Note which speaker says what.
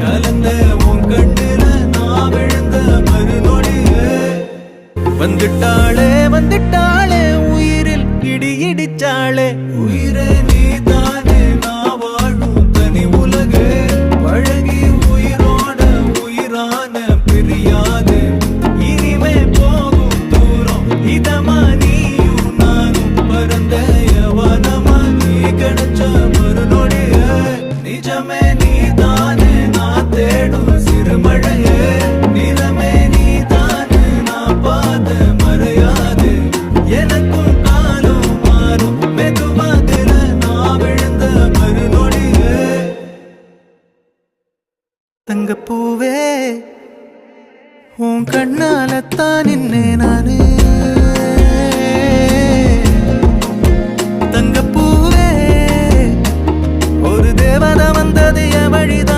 Speaker 1: கலந்த உன் கண்ணுல நான் விழுந்த மறுநொடியே வந்துட்டாளே வந்துட்டாளே உயிரில் இடி இடிச்சாளே உயிரே நீ தானே நான் வாழும் தனி உலகு பழகி உயிரோட உயிரான பிரியாது இனிமே போகும் தூரம் இதமா நீயும் நானும் பரந்த யவனமா நீ கிடைச்ச மறுநொடிய நிஜமே நீ தானே நான் தேடும் சிறுமழையே நிறமே நீ தானே நான் பார்த்த மறையாது எனக்கும் காலம் மாறும் மெதுவாதில நான் விழுந்த மறுநொடியே தங்கப்பூவே உன் கண்ணாலத்தான் நின்னே நானு தங்கப்பூவே ஒரு தேவதை வந்தது என் வழிதான்